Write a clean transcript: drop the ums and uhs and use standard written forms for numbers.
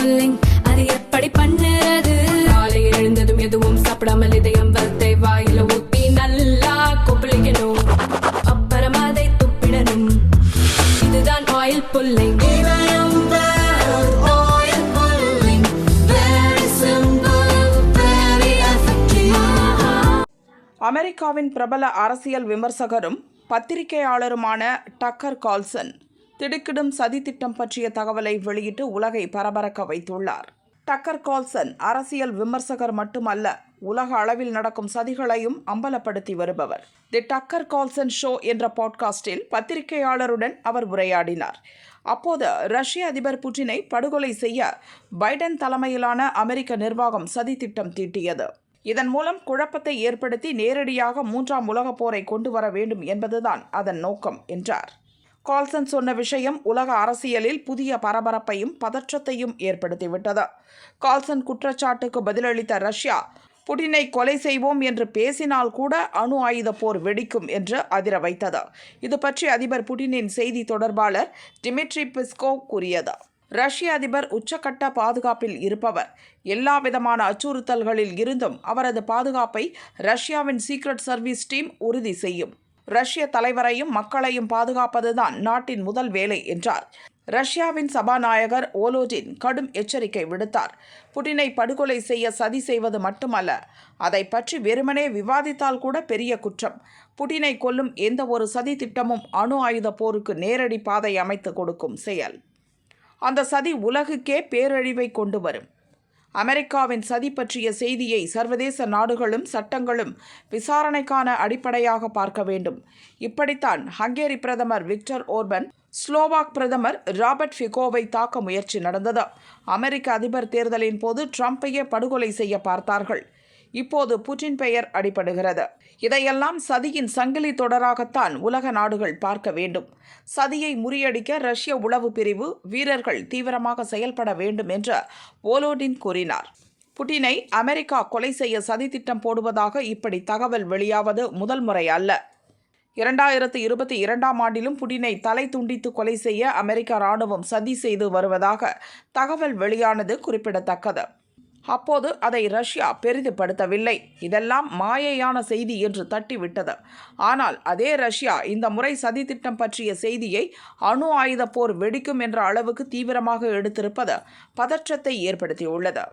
Pulling அது எப்படி பண்ணுறது? காலையில் எழுந்ததும் எதுவும் சாப்பிடாமல் இதயம் வளர்த்தை வாயில ஊத்தி நல்லா கொப்பளிக்கணும், அப்புறம் அதை துப்பிடணும். இதுதான் ஆயில் புல்லிங். அமெரிக்காவின் பிரபல அரசியல் விமர்சகரும் பத்திரிகையாளருமான டக்கர் கார்ல்சன் திடுக்கிடும் சதித்திட்டம் பற்றிய தகவலை வெளியிட்டு உலகை பரபரக்க வைத்துள்ளார். டக்கர் கார்ல்சன் அரசியல் விமர்சகர் மட்டுமல்ல, உலக அளவில் நடக்கும் சதிகளையும் அம்பலப்படுத்தி வருபவர். தி டக்கர் கார்ல்சன் ஷோ என்ற பாட்காஸ்டில் பத்திரிகையாளருடன் அவர் உரையாடினார். அப்போது ரஷ்ய அதிபர் புட்டினை படுகொலை செய்ய பைடன் தலைமையிலான அமெரிக்க நிர்வாகம் சதித்திட்டம் தீட்டியது. இதன் மூலம் குழப்பத்தை ஏற்படுத்தி நேரடியாக 3ஆம் உலகப் போரை கொண்டு வர வேண்டும் என்பதுதான் அதன் நோக்கம் என்றார். கார்ல்சன் சொன்ன விஷயம் உலக அரசியலில் புதிய பரபரப்பையும் பதற்றத்தையும் ஏற்படுத்திவிட்டது. கார்ல்சன் குற்றச்சாட்டுக்கு பதிலளித்த ரஷ்யா, புட்டினை கொலை செய்வோம் என்று பேசினால் கூட அணு ஆயுத போர் வெடிக்கும் என்று அதிர வைத்தது. இது பற்றி அதிபர் புட்டினின் செய்தி தொடர்பாளர் டிமிட்ரி பெஸ்கோவ் கூறியது, ரஷ்ய அதிபர் உச்சக்கட்ட பாதுகாப்பில் இருப்பவர். எல்லா விதமான அச்சுறுத்தல்களில் இருந்தும் அவரது பாதுகாப்பை ரஷ்யாவின் சீக்ரெட் சர்வீஸ் டீம் உறுதி செய்யும். ரஷ்ய தலைவரையும் மக்களையும் பாதுகாப்பதுதான் நாட்டின் முதல் வேலை என்றார். ரஷ்யாவின் சபாநாயகர் ஓலோடின் கடும் எச்சரிக்கை விடுத்தார். புட்டினை படுகொலை செய்ய சதி செய்வது மட்டுமல்ல, அதை பற்றி வெறுமனே விவாதித்தால் கூட பெரிய குற்றம். புட்டினை கொல்லும் எந்த ஒரு சதி திட்டமும் அணு ஆயுத போருக்கு நேரடி பாதை அமைத்து கொடுக்கும் செயல். அந்த சதி உலகுக்கே பேரழிவை கொண்டு வரும். அமெரிக்காவின் சதி பற்றிய செய்தியை சர்வதேச நாடுகளும் சட்டங்களும் விசாரணைக்கான அடிப்படையாக பார்க்க வேண்டும். இப்படித்தான் ஹங்கேரி பிரதமர் விக்டர் ஓர்பன் ஸ்லோவாக் பிரதமர் ராபர்ட் ஃபிகோவை தாக்க முயற்சி நடந்தது. அமெரிக்க அதிபர் தேர்தலின் போது ட்ரம்பையே படுகொலை செய்ய பார்த்தார்கள். இப்போது புட்டின் பெயர் அடிபடுகிறது. இதையெல்லாம் சதியின் சங்கிலி தொடராகத்தான் உலக நாடுகள் பார்க்க வேண்டும். சதியை முறியடிக்க ரஷ்ய உளவு பிரிவு வீரர்கள் தீவிரமாக செயல்பட வேண்டும் என்று ஓலோடின் கூறினார். புட்டினை அமெரிக்கா கொலை செய்ய சதித்திட்டம் போடுவதாக இப்படி தகவல் வெளியாவது முதல் முறை அல்ல. 2022ஆம் ஆண்டிலும் புட்டினை தலை துண்டித்து கொலை செய்ய அமெரிக்க இராணுவம் சதி செய்து வருவதாக தகவல் வெளியானது குறிப்பிடத்தக்கது. அப்போது அதை ரஷ்யா பெரிதுபடுத்தவில்லை. இதெல்லாம் மாயையான செய்தி என்று தட்டிவிட்டது. ஆனால் அதே ரஷ்யா இந்த முறை சதித்திட்டம் பற்றிய செய்தியை அணு ஆயுத போர் வெடிக்கும் என்ற அளவுக்கு தீவிரமாக எடுத்திருப்பது பதற்றத்தை ஏற்படுத்தியுள்ளது.